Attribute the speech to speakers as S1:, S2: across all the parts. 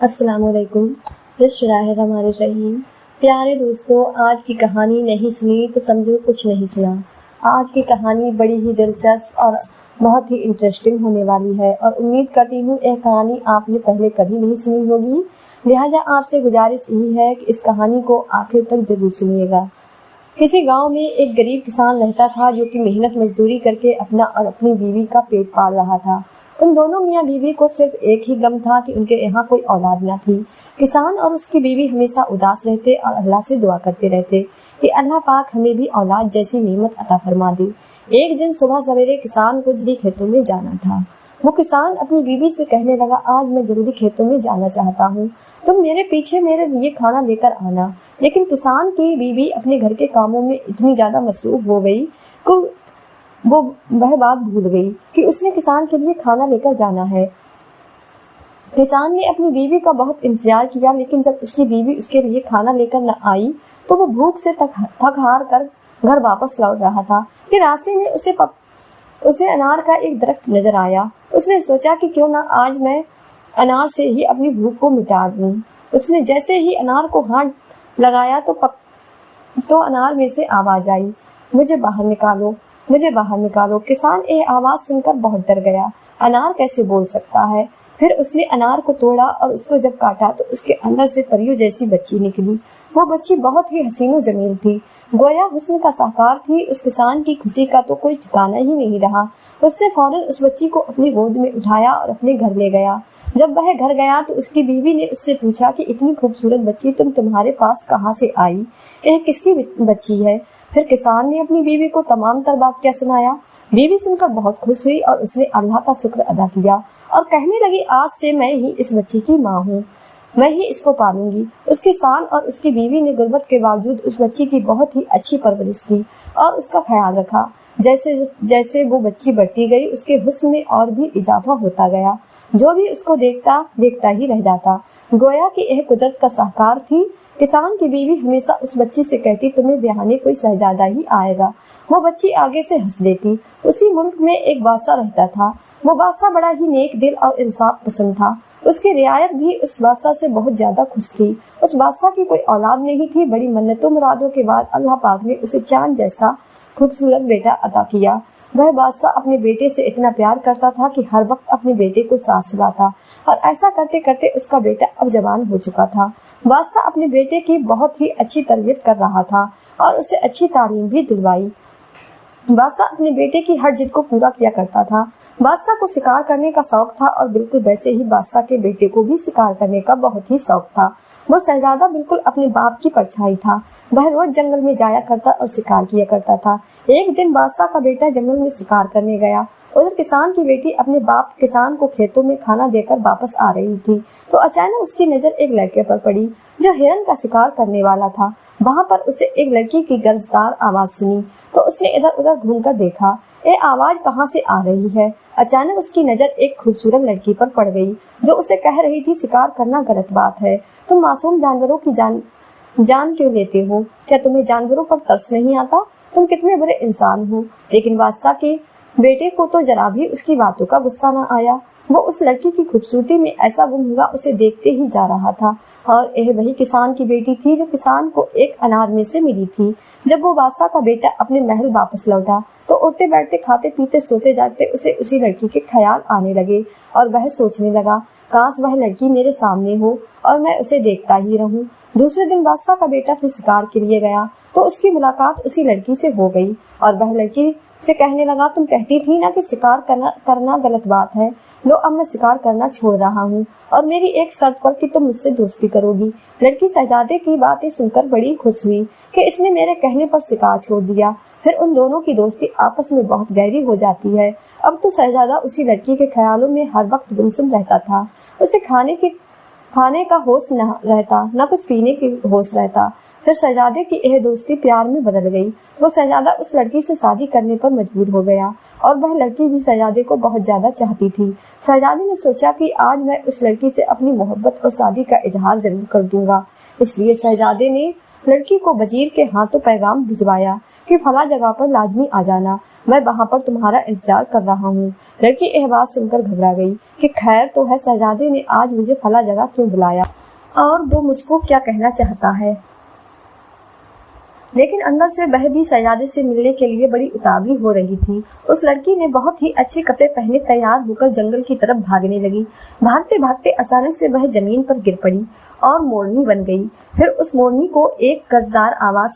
S1: السلام علیکم۔ بسم اللہ الرحمن الرحیم۔ پیارے دوستوں، آج کی کہانی نہیں سنی تو سمجھو کچھ نہیں سنا۔ آج کی کہانی بڑی ہی دلچسپ اور بہت ہی انٹرسٹنگ ہونے والی ہے اور امید کرتی ہوں یہ کہانی آپ نے پہلے کبھی نہیں سنی ہوگی، لہٰذا آپ سے گزارش یہی ہے کہ اس کہانی کو آخر تک ضرور سنیے گا۔ کسی گاؤں میں ایک غریب کسان رہتا تھا جو کہ محنت مزدوری کر کے اپنا اور اپنی بیوی کا پیٹ پال رہا تھا۔ ان دونوں میاں بیوی کو صرف ایک ہی غم تھا کہ ان کے یہاں کوئی اولاد نہ تھی۔ کسان اور اس کی بیوی ہمیشہ اداس رہتے اور اللہ سے دعا کرتے رہتے کہ اللہ پاک ہمیں بھی اولاد جیسی نعمت عطا فرما دے۔ ایک دن صبح سویرے کسان کو جلدی کھیتوں میں جانا تھا۔ وہ کسان اپنی بیوی سے کہنے لگا، آج میں جلدی کھیتوں میں جانا چاہتا ہوں، تم میرے پیچھے میرے لیے کھانا لے کر آنا۔ لیکن کسان کی بیوی اپنے گھر کے کاموں میں اتنی زیادہ مصروف ہو گئی کہ وہ بات بھول گئی کہ اس نے کسان کے لیے کھانا لے کر جانا ہے۔ کسان نے اپنی بیوی کا بہت انتظار کیا، لیکن جب اس کی بیوی اس کے لیے کھانا لے کر نہ آئی تو وہ بھوک سے تھک ہار کر گھر واپس لوٹ رہا تھا کہ راستے میں اسے انار کا ایک درخت نظر آیا۔ اس نے سوچا کہ کیوں نہ آج میں انار سے ہی اپنی بھوک کو مٹا دوں۔ اس نے جیسے ہی انار کو ہاتھ لگایا تو انار میں سے آواز آئی، مجھے باہر نکالو، مجھے باہر نکالو۔ کسان یہ آواز سن کر بہت ڈر گیا، انار کیسے بول سکتا ہے؟ پھر اس نے انار کو توڑا اور اس کو جب کاٹا تو اس کے اندر سے پریوں جیسی بچی نکلی۔ وہ بچی بہت ہی حسین و جمیل تھی، گویا حسن کا ساکار تھی۔ اس کسان کی خوشی کا تو کوئی ٹھکانہ ہی نہیں رہا۔ اس نے فوراً اس بچی کو اپنی گود میں اٹھایا اور اپنے گھر لے گیا۔ جب وہ گھر گیا تو اس کی بیوی نے اس سے پوچھا کہ اتنی خوبصورت بچی تمہارے پاس کہاں سے آئی؟ یہ کس کی بچی ہے؟ پھر کسان نے اپنی بیوی کو تمام تر واقعہ سنایا۔ بیوی سن کر بہت خوش ہوئی اور اس نے اللہ کا شکر ادا کیا اور کہنے لگی، آج سے میں ہی اس بچی کی ماں ہوں، میں ہی اس کو پالوں گی۔ اس کسان اور اس کی بیوی نے غربت کے باوجود اس بچی کی بہت ہی اچھی پرورش کی اور اس کا خیال رکھا۔ جیسے جیسے وہ بچی بڑھتی گئی اس کے حسن میں اور بھی اضافہ ہوتا گیا۔ جو بھی اس کو دیکھتا ہی رہ جاتا، گویا کہ یہ قدرت کا ساکار تھی۔ کسان کی بیوی ہمیشہ اس بچی سے کہتی، تمہیں بیاہنے کوئی شہزادہ ہی آئے گا۔ وہ بچی آگے سے ہنس دیتی۔ اسی ملک میں ایک بادشاہ رہتا تھا۔ وہ بادشاہ بڑا ہی نیک دل اور انصاف پسند تھا۔ اس کی رعایت بھی اس بادشاہ سے بہت زیادہ خوش تھی۔ اس بادشاہ کی کوئی اولاد نہیں تھی۔ بڑی منتوں مرادوں کے بعد اللہ پاک نے اسے چاند جیسا خوبصورت بیٹا عطا کیا۔ وہ بادشاہ اپنے بیٹے سے اتنا پیار کرتا تھا کہ ہر وقت اپنے بیٹے کو ساتھ سلاتا اور ایسا کرتے کرتے اس کا بیٹا اب جوان ہو چکا تھا۔ بادشاہ اپنے بیٹے کی بہت ہی اچھی تربیت کر رہا تھا اور اسے اچھی تعلیم بھی دلوائی۔ بادشاہ اپنے بیٹے کی ہر ضد کو پورا کیا کرتا تھا۔ بادشاہ کو شکار کرنے کا شوق تھا اور بالکل ویسے ہی بادشاہ کے بیٹے کو بھی شکار کرنے کا بہت ہی شوق تھا۔ وہ شہزادہ بالکل اپنے باپ کی پرچھائی تھا۔ وہ روز جنگل میں جایا کرتا اور شکار کیا کرتا تھا۔ ایک دن بادشاہ کا بیٹا جنگل میں شکار کرنے گیا۔ ادھر کسان کی بیٹی اپنے باپ کسان کو کھیتوں میں کھانا دے کر واپس آ رہی تھی تو اچانک اس کی نظر ایک لڑکے پر پڑی جو ہرن کا شکار کرنے والا تھا۔ وہاں پر اسے ایک لڑکی کی گرجدار آواز سنی تو اس نے ادھر ادھر گھوم کر دیکھا، یہ آواز کہاں سے آ رہی ہے؟ اچانک اس کی نظر ایک خوبصورت لڑکی پر پڑ گئی جو اسے کہہ رہی تھی، شکار کرنا غلط بات ہے، تم معصوم جانوروں کی جان کیوں لیتے ہو؟ کیا تمہیں جانوروں پر ترس نہیں آتا؟ تم کتنے بڑے انسان ہو۔ لیکن بادشاہ کے بیٹے کو تو ذرا بھی اس کی باتوں کا غصہ نہ آیا۔ وہ اس لڑکی کی خوبصورتی میں ایسا گم ہوا اسے دیکھتے ہی جا رہا تھا۔ اور یہ وہی کسان کی بیٹی تھی جو کسان کو ایک انار میں سے ملی تھی۔ جب وہ بادشاہ کا بیٹا اپنے محل واپس لوٹا تو اٹھتے بیٹھتے کھاتے پیتے سوتے جاگتے اسے اسی لڑکی کے خیال آنے لگے اور وہ سوچنے لگا، کاش وہ لڑکی میرے سامنے ہو اور میں اسے دیکھتا ہی رہوں۔ دوسرے دن بادشاہ کا بیٹا پھر شکار کے لیے گیا تو اس کی ملاقات اسی لڑکی سے ہو گئی اور وہ لڑکی سے کہنے لگا، تم کہتی تھی نا کہ شکار کرنا غلط بات ہے، لو اب میں شکار کرنا چھوڑ رہا ہوں اور میری ایک شرط پر کہ تم مجھ سے دوستی کرو گی۔ لڑکی شہزادے کی باتیں سن کر بڑی خوش ہوئی کہ اس نے میرے کہنے پر شکار چھوڑ دیا۔ پھر ان دونوں کی دوستی آپس میں بہت گہری ہو جاتی ہے۔ اب تو شہزادہ اسی لڑکی کے خیالوں میں ہر وقت گمسم رہتا تھا۔ اسے کھانے کا ہوش نہ رہتا، نہ کچھ پینے کی ہوش رہتا۔ پھر شہزادے کی یہ دوستی پیار میں بدل گئی۔ وہ شہزادہ اس لڑکی سے شادی کرنے پر مجبور ہو گیا اور وہ لڑکی بھی شہزادے کو بہت زیادہ چاہتی تھی۔ شہزادے نے سوچا کہ آج میں اس لڑکی سے اپنی محبت اور شادی کا اظہار ضرور کر دوں گا۔ اس لیے شہزادے نے لڑکی کو وزیر کے ہاتھوں پیغام بھجوایا کہ فلاں جگہ پر لازمی آ جانا۔ मैं वहाँ पर तुम्हारा इंतजार कर रहा हूँ। लड़की यह बात सुनकर घबरा गई कि खैर तो है, शहजादे ने आज मुझे फला जगह क्यों बुलाया और वो मुझको क्या कहना चाहता है। लेकिन अंदर से वह भी शहजादे से मिलने के लिए बड़ी उतावली हो रही थी। उस लड़की ने बहुत ही अच्छे कपड़े पहने तैयार होकर जंगल की तरफ भागने लगी। भागते भागते अचानक से वह जमीन पर गिर पड़ी और मोरनी बन गई। फिर उस मोरनी को एक कर्जदार आवाज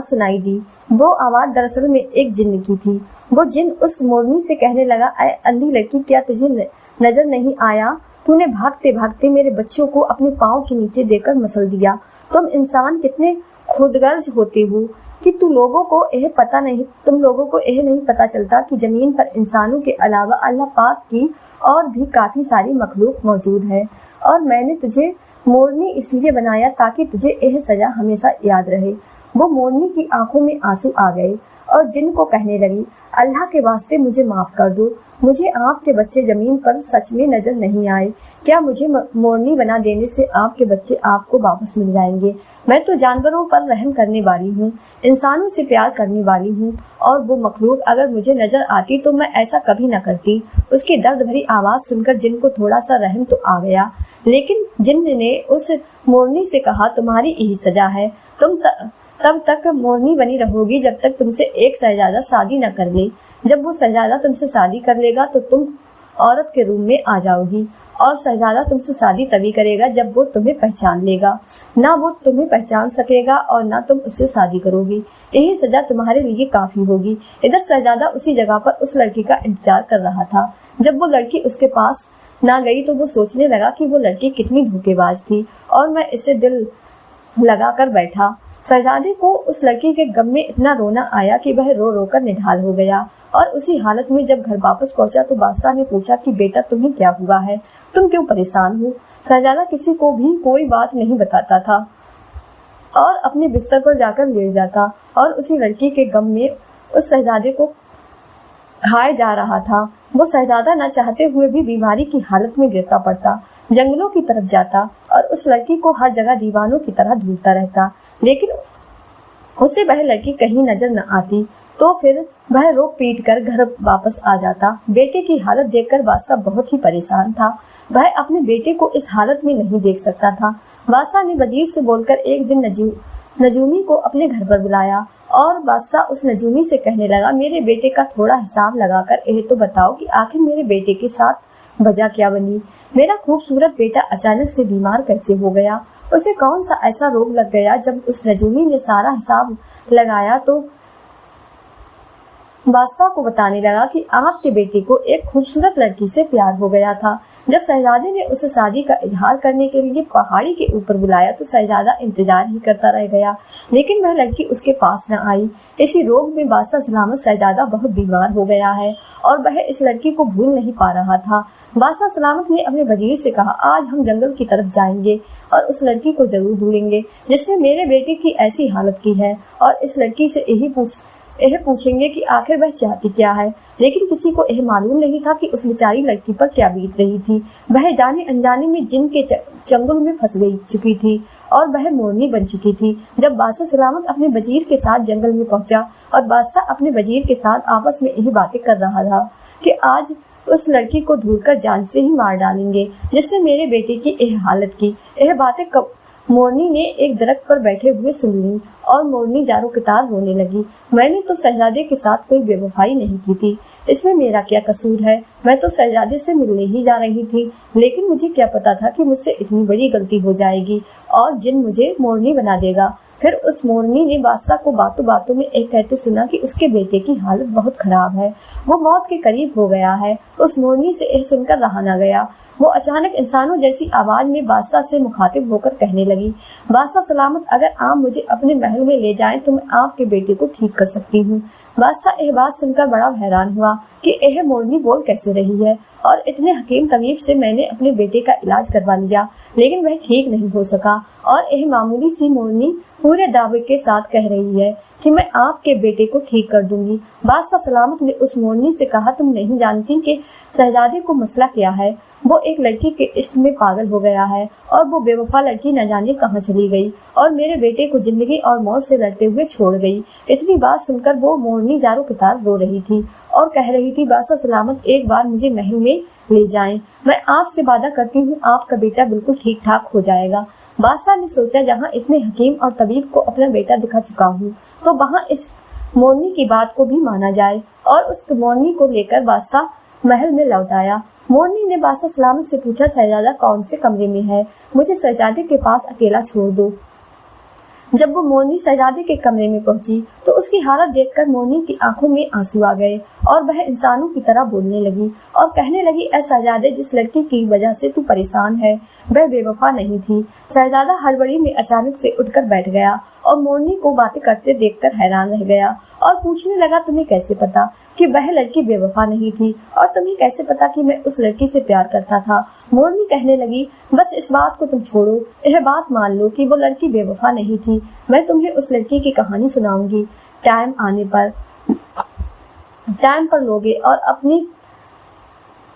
S1: सुनाई दी। वो आवाज दरअसल में एक जिन्न की थी। वो जिन्न उस मोरनी से कहने लगा, ऐ अंधी लड़की, क्या तुझे नजर नहीं आया? तूने भागते भागते मेरे बच्चों को अपने पाँव के नीचे देकर मसल दिया। तुम इंसान कितने खुदगर्ज होते हो कि तुम लोगों को यह नहीं पता चलता कि जमीन पर इंसानों के अलावा अल्लाह पाक की और भी काफी सारी मखलूक मौजूद है। और मैंने तुझे मोरनी इसलिए बनाया ताकि तुझे यह सजा हमेशा याद रहे। वो मोरनी की आंखों में आंसू आ गए और जिन को कहने लगी, अल्लाह के वास्ते मुझे माफ कर दो। मुझे आपके बच्चे जमीन पर सच में नजर नहीं आए। क्या मुझे मोरनी बना देने से आपके बच्चे आपको वापस मिल जाएंगे? मैं तो जानवरों पर रहम करने वाली हूँ, इंसानों से प्यार करने वाली हूँ, और वो मखलूक अगर मुझे नजर आती तो मैं ऐसा कभी न करती। उसकी दर्द भरी आवाज सुनकर जिन को थोड़ा सा रहम तो आ गया, लेकिन जिन्न ने उस मोरनी से कहा, तुम्हारी यही सजा है। तुम तब तक मोरनी बनी रहोगी जब तक तुमसे एक शहजादा शादी न कर ले। जब वो शहजादा तुमसे शादी कर लेगा तो तुम औरत के रूप में आ जाओगी, और शहजादा तुमसे शादी तभी करेगा जब वो तुम्हें पहचान लेगा। ना वो तुम्हें पहचान सकेगा और ना तुम उससे शादी करोगी। यही सजा तुम्हारे लिए काफी होगी। इधर शहजादा उसी जगह पर उस लड़की का इंतजार कर रहा था। जब वो लड़की उसके पास ना गई तो वो सोचने लगा कि वो लड़की कितनी धोखेबाज थी और मैं इससे दिल लगा कर बैठा। शहजादे को उस लड़की के गम में इतना रोना आया कि वह रो रो कर निढाल हो गया। और उसी हालत में जब घर वापस पहुंचा तो बादशाह ने पूछा कि बेटा, तुम्हें क्या हुआ है? तुम क्यों परेशान हो? शहजादा किसी को भी कोई बात नहीं बताता था और अपने बिस्तर पर जाकर लेट जाता और उसी लड़की के गम में उस शहजादे को खाया जा रहा था। वो शहजादा न चाहते हुए भी बीमारी की हालत में गिरता पड़ता, जंगलों की तरफ जाता और उस लड़की को हर जगह दीवानों की तरह ढूंढता रहता, लेकिन उसे वह लड़की कहीं नजर न आती। तो फिर वह रो पीट कर घर वापस आ जाता। बेटे की हालत देखकर बादशाह बहुत ही परेशान था। वह अपने बेटे को इस हालत में नहीं देख सकता था। बादशाह ने वजीर से बोलकर एक दिन नजूमी को अपने घर पर बुलाया और बादशाह उस नजूमी से कहने लगा, मेरे बेटे का थोड़ा हिसाब लगाकर यह तो बताओ कि आखिर मेरे बेटे के साथ वजह क्या बनी? मेरा खूबसूरत बेटा अचानक से बीमार कैसे हो गया? उसे कौन सा ऐसा रोग लग गया? जब उस नजूमी ने सारा हिसाब लगाया तो बादशाह को बताने लगा कि आपके बेटे को एक खूबसूरत लड़की से प्यार हो गया था। जब शहजादे ने उसे शादी का इजहार करने के लिए पहाड़ी के ऊपर बुलाया तो शहजादा इंतजार ही करता रह गया, लेकिन वह लड़की उसके पास न आई। इसी रोग में बादशाह सलामत शहजादा बहुत बीमार हो गया है और वह इस लड़की को भूल नहीं पा रहा था। बादशाह सलामत ने अपने वजीर से कहा, आज हम जंगल की तरफ जाएंगे और उस लड़की को जरूर ढूंढेंगे जिसने मेरे बेटे की ऐसी हालत की है, और इस लड़की से यह पूछेंगे कि आखिर वह चाहती क्या है। लेकिन किसी को यह मालूम नहीं था कि उस बेचारी लड़की पर क्या बीत रही थी। वह जाने अनजाने में जिन के चंगुल में फंस चुकी थी और वह मोरनी बन चुकी थी। जब बादशाह सलामत अपने वजीर के साथ जंगल में पहुंचा और बादशाह अपने वजीर के साथ आपस में यही बातें कर रहा था कि आज उस लड़की को ढूंढकर जान से ही मार डालेंगे जिसने मेरे बेटे की यह हालत की। यह बातें मोरनी ने एक दरख्त पर बैठे हुए सुन ली और मोरनी जारो कितार रोने लगी। मैंने तो शहजादे के साथ कोई बेवफाई नहीं की थी, इसमें मेरा क्या कसूर है? मैं तो शहजादे से मिलने ही जा रही थी, लेकिन मुझे क्या पता था कि मुझसे इतनी बड़ी गलती हो जाएगी और जिन मुझे मोरनी बना देगा। फिर उस मोरनी ने बादशाह को बातों बातों में एक कहते सुना कि उसके बेटे की हालत बहुत खराब है, वो मौत के करीब हो गया है। उस मोरनी से यह सुनकर रहा न गया। वो अचानक इंसानों जैसी आवाज में बादशाह से मुखातिब होकर कहने लगी, बादशाह सलामत, अगर आप मुझे अपने महल में ले जाएं तो मैं आपके बेटे को ठीक कर सकती हूँ। बादशाह यह बात सुनकर बड़ा हैरान हुआ कि यह मोरनी बोल कैसे रही है, और इतने हकीम तबीब से मैंने अपने बेटे का इलाज करवा लिया लेकिन वह ठीक नहीं हो सका, और यह मामूली सी मोरनी पूरे दावे के साथ कह रही है कि मैं आपके बेटे को ठीक कर दूंगी। बादशाह सलामत ने उस मोरनी से कहा, तुम नहीं जानती कि शहजादे को मसला क्या है। वो एक लड़की के इश्क में पागल हो गया है और वो बेवफा लड़की न जाने कहाँ चली गई और मेरे बेटे को जिंदगी और मौत से लड़ते हुए छोड़ गई। इतनी बात सुनकर वो मोरनी जारो कितार रो रही थी और कह रही थी, बादशाह सलामत एक बार मुझे महल में ले जाएं। मैं आपसे वादा करती हूँ आपका बेटा बिल्कुल ठीक ठाक हो जाएगा। बादशाह ने सोचा, जहाँ इतने हकीम और तबीब को अपना बेटा दिखा चुका हूँ तो वहाँ इस मोरनी की बात को भी माना जाए, और उस मोरनी को लेकर बादशाह महल में लौट आया। मोरनी ने बादशाह सलामत से पूछा, शहजादा कौन से कमरे में है, मुझे शहजादे के पास अकेला छोड़ दो। जब वो मोरनी शहजादे के कमरे में पहुंची तो उसकी हालत देखकर मोरनी की आंखों में आंसू आ गए और वह इंसानों की तरह बोलने लगी और कहने लगी, ऐ शहजादे, जिस लड़की की वजह से तू परेशान है वह बेवफा नहीं थी। शहजादा हड़बड़ी में अचानक से उठकर बैठ गया और मोरनी को बातें करते देखकर हैरान रह गया और पूछने लगा, तुम्हें कैसे पता कि वह लड़की बेवफा नहीं थी, और तुम्हें कैसे पता कि मैं उस लड़की से प्यार करता था। मोरनी कहने लगी, बस इस बात को तुम छोड़ो, यह बात मान लो कि वो लड़की बेवफा नहीं थी। मैं तुम्हें उस लड़की की कहानी सुनाऊंगी, टाइम आने पर लोगे और अपनी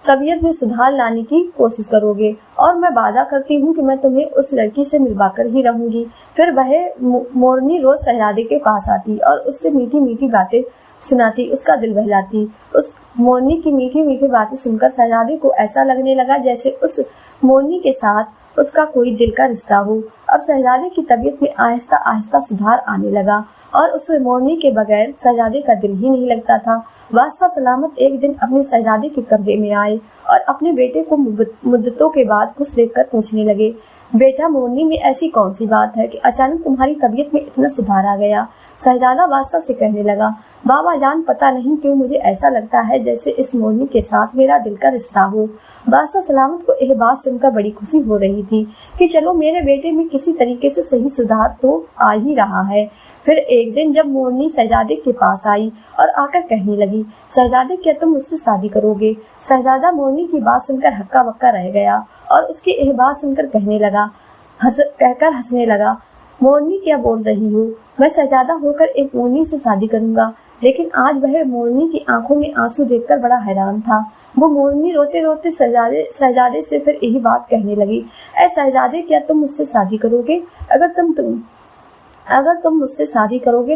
S1: तबीयत में सुधार लाने की कोशिश करोगे, और मैं वादा करती हूँ कि मैं तुम्हें उस लड़की से मिलवाकर ही रहूंगी। फिर वह मोरनी रोज शहजादे के पास आती और उससे मीठी मीठी बातें सुनाती, उसका दिल बहलाती। उस मोरनी की मीठी मीठी बातें सुनकर शहजादे को ऐसा लगने लगा जैसे उस मोरनी के साथ उसका कोई दिल का रिश्ता हो। अब शहजादे की तबीयत में आहिस्ता आहिस्ता सुधार आने लगा और उस मोरनी के बगैर शहजादे का दिल ही नहीं लगता था। बादशाह सलामत एक दिन अपने शहजादे के कमरे में आए और अपने बेटे को मुद्दतों के बाद खुश देखकर पूछने लगे, बेटा, मोरनी में ऐसी कौन सी बात है कि अचानक तुम्हारी तबीयत में इतना सुधार आ गया। शहजादा बादशाह से कहने लगा, बाबा जान, पता नहीं क्यों मुझे ऐसा लगता है जैसे इस मोरनी के साथ मेरा दिल का रिश्ता हो। बादशाह सलामत को यह बात सुनकर बड़ी खुशी हो रही थी कि चलो मेरे बेटे में किसी तरीके से सही सुधार तो आ ही रहा है। फिर एक दिन जब मोरनी शहजादे के पास आई और आकर कहने लगी, शहजादे, क्या तुम मुझसे शादी करोगे। शहजादा मोरनी की बात सुनकर हक्का बक्का रह गया और उसकी यह बात सुनकर कहकर हंसने लगा, मोरनी क्या बोल रही हो, मैं शहजादा होकर एक मोरनी से शादी करूंगा। लेकिन आज वह मोरनी की आंखों में आंसू देखकर बड़ा हैरान था। वो मोरनी रोते रोते शहजादे से फिर यही बात कहने लगी, ऐ शहजादे, क्या तुम मुझसे शादी करोगे। अगर तुम मुझसे शादी करोगे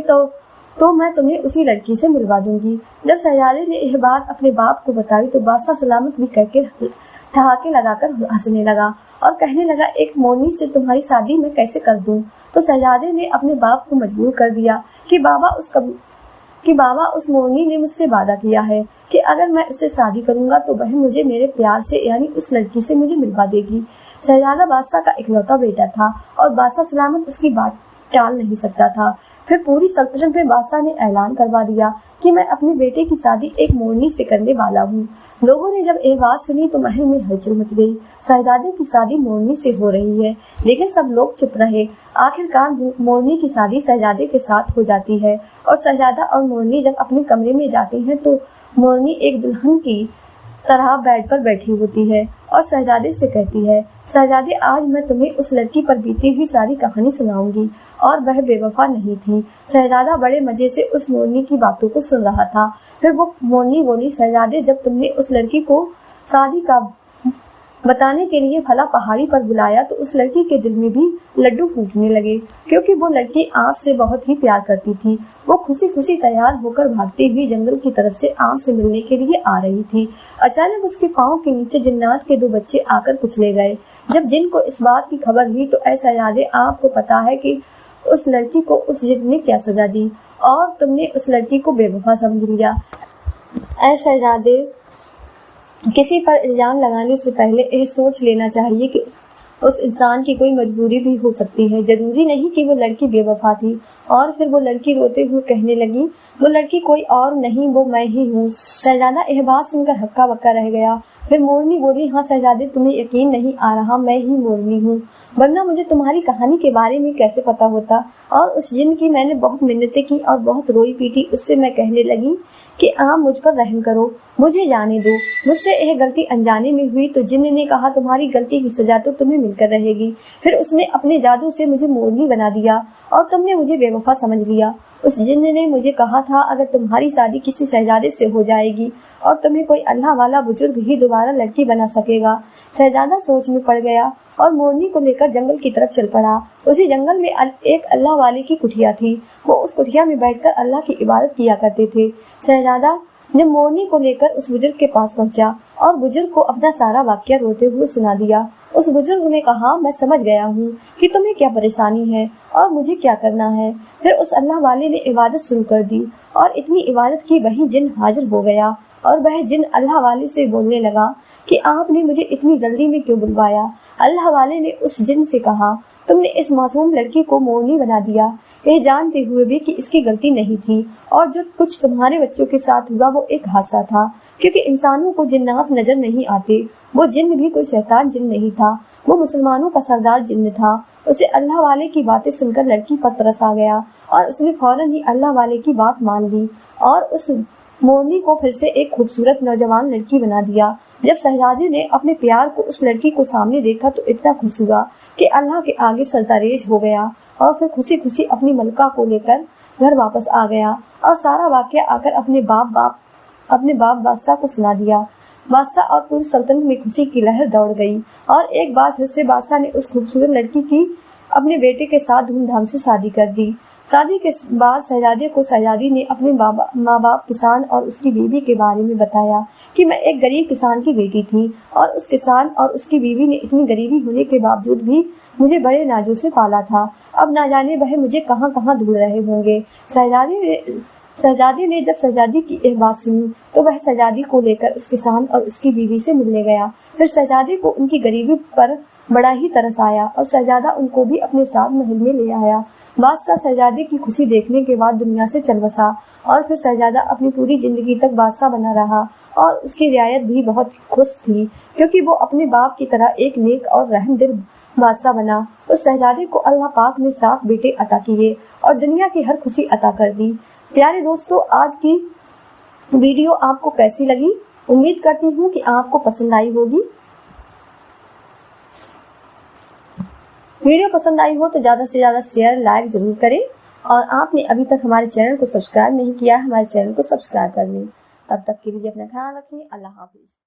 S1: तो मैं तुम्हें उसी लड़की से मिलवा दूंगी। जब शहजादे ने यह बात अपने बाप को बताई तो बादशाह सलामत भी कहकर ठहाके लगाकर हंसने लगा और कहने लगा, एक मोरनी से तुम्हारी शादी मैं कैसे कर दूं। तो शहजादे ने अपने बाप को मजबूर कर दिया कि बाबा उस मोरनी ने मुझसे वादा किया है कि अगर मैं उससे शादी करूंगा तो वह मुझे मेरे प्यार से यानी उस लड़की से मुझे मिलवा देगी। शहजादा बादशाह का इकलौता बेटा था और बादशाह सलामत उसकी बात टाल नहीं सकता था। फिर पूरी सल्तनत में बादशाह ने ऐलान करवा दिया कि मैं अपने बेटे की शादी एक मोरनी से करने वाला हूँ। लोगों ने जब ये बात सुनी तो महल में हलचल मच गई। शहजादे की शादी मोरनी से हो रही है, लेकिन सब लोग चुप रहे। आखिरकार मोरनी की शादी शहजादे के साथ हो जाती है और शहजादा और मोरनी जब अपने कमरे में जाते हैं तो मोरनी एक दुल्हन की तरह बेड पर बैठी होती है और शहजादे से कहती है, शहजादे, आज मैं तुम्हें उस लड़की पर बीती हुई सारी कहानी सुनाऊंगी और वह बेवफा नहीं थी। शहजादा बड़े मजे से उस मोरनी की बातों को सुन रहा था। फिर वो मोरनी बोली, शहजादे, जब तुमने उस लड़की को शादी का बताने के लिए भला पहाड़ी पर बुलाया तो उस लड़की के दिल में भी लड्डू फूटने लगे, क्योंकि वो लड़की आपसे बहुत ही प्यार करती थी। वो खुशी खुशी तैयार होकर भागती हुई जंगल की तरफ से आप से मिलने के लिए आ रही थी। अचानक उसके पाँव के नीचे जिन्नात के 2 बच्चे आकर कुचले गए। जब जिन को इस बात की खबर हुई तो ऐ शहजादे, आपको पता है कि उस लड़की को उस जिन ने क्या सजा दी और तुमने उस लड़की को बेवफा समझ लिया। ऐ शहजादे, किसी पर इल्जाम लगाने से पहले यह सोच लेना चाहिए कि उस इंसान की कोई मजबूरी भी हो सकती है। जरूरी नहीं कि वो लड़की बेवफा थी। और फिर वो लड़की रोते हुए कहने लगी, वो लड़की कोई और नहीं, वो मैं ही हूँ। शहजादा यह बात सुनकर हक्का बक्का रह गया। फिर मोरनी बोली, हाँ शहजादे, तुम्हें यकीन नहीं आ रहा, मैं ही मोरनी हूँ, वरना मुझे तुम्हारी कहानी के बारे में कैसे पता होता। और उस जिन की मैंने बहुत मिन्नतें की और बहुत रोई पीटी। उससे मैं कहने लगी کہ آپ مجھ پر رحم کرو، مجھے جانے دو، مجھ سے یہ غلطی انجانے میں ہوئی۔ تو جن نے کہا تمہاری غلطی کی سزا تو تمہیں مل کر رہے گی۔ پھر اس نے اپنے جادو سے مجھے مورنی بنا دیا اور تم نے مجھے بے وفا سمجھ لیا۔ اس جن نے مجھے کہا تھا اگر تمہاری شادی کسی شہزادے سے ہو جائے گی اور تمہیں کوئی اللہ والا بزرگ ہی دوبارہ لڑکی بنا سکے گا۔ شہزادہ سوچ میں پڑ گیا اور مورنی کو لے کر جنگل کی طرف چل پڑا۔ اسی جنگل میں ایک اللہ والے کی کٹھیا تھی، وہ اس کٹھیا میں بیٹھ کر اللہ کی عبادت کیا کرتے تھے۔ شہزادہ جب مورنی کو لے کر اس بزرگ کے پاس پہنچا اور بزرگ کو اپنا سارا واقعہ روتے ہوئے سنا دیا۔ اس بزرگ نے کہا میں سمجھ گیا ہوں کہ تمہیں کیا پریشانی ہے اور مجھے کیا کرنا ہے۔ پھر اس اللہ والے نے عبادت شروع کر دی اور اتنی عبادت کی وہی جن حاضر ہو گیا اور وہ جن اللہ والے سے بولنے لگا کہ آپ نے مجھے اتنی جلدی میں کیوں بلوایا۔ اللہ والے نے اس جن سے کہا تم نے اس معصوم لڑکی کو مورنی بنا دیا، یہ جانتے ہوئے بھی کہ اس کی غلطی نہیں تھی، اور جو کچھ تمہارے بچوں کے ساتھ ہوا وہ ایک حادثہ تھا، کیونکہ انسانوں کو جنات نظر نہیں آتے۔ وہ جن بھی کوئی شیطان جن نہیں تھا، وہ مسلمانوں کا سردار جن تھا۔ اسے اللہ والے کی باتیں سن کر لڑکی پر ترس آ گیا اور اس نے فوراً ہی اللہ والے کی بات مان لی اور اس مورنی کو پھر سے ایک خوبصورت نوجوان لڑکی بنا دیا۔ جب شہزادے نے اپنے پیار کو اس لڑکی کو سامنے دیکھا تو اتنا خوش ہوا کہ اللہ کے آگے سجدہ ہو گیا اور پھر خوشی خوشی اپنی ملکہ کو لے کر گھر واپس آ گیا اور سارا واقعہ آ کر اپنے باپ بادشاہ کو سنا دیا۔ بادشاہ اور پوری سلطنت میں خوشی کی لہر دوڑ گئی اور ایک بار پھر سے بادشاہ نے اس خوبصورت لڑکی کی اپنے بیٹے کے ساتھ دھوم دھام سے شادی کر دی۔ شادی کے بعد شہزادے کو شہزادی نے اپنے ماں باپ کسان اور اس کی بیوی کے بارے میں بتایا کہ میں ایک غریب کسان کی بیٹی تھی اور اس کسان اور اس کی بیوی نے اتنی غریبی ہونے کے باوجود بھی مجھے بڑے نازوں سے پالا تھا۔ اب نہ جانے وہ مجھے کہاں کہاں ڈھونڈ رہے ہوں گے۔ شہزادے نے جب شہزادی کی یہ بات سنی تو وہ شہزادی کو لے کر اس کسان اور اس کی بیوی سے ملنے گیا۔ پھر شہزادے کو ان کی غریبی پر بڑا ہی ترس آیا اور شہزادہ ان کو بھی اپنے ساتھ محل میں لے آیا۔ بادشاہ شہزادے کی خوشی دیکھنے کے بعد دنیا سے چل بسا اور پھر شہزادہ اپنی پوری زندگی تک بادشاہ بنا رہا اور اس کی رعایت بھی بہت خوش تھی کیونکہ وہ اپنے باپ کی طرح ایک نیک اور رحم دل بادشاہ بنا۔ اس شہزادے کو اللہ پاک نے 7 بیٹے عطا کیے اور دنیا کی ہر خوشی عطا کر دی۔ پیارے دوستو، آج کی ویڈیو آپ کو کیسی لگی؟ امید کرتی ہوں کہ آپ کو پسند آئی ہوگی۔ ویڈیو پسند آئی ہو تو زیادہ سے زیادہ شیئر لائک ضرور کریں، اور آپ نے ابھی تک ہمارے چینل کو سبسکرائب نہیں کیا ہے ہمارے چینل کو سبسکرائب کر لیں۔ تب تک کے لیے اپنا خیال رکھیں۔ اللہ حافظ۔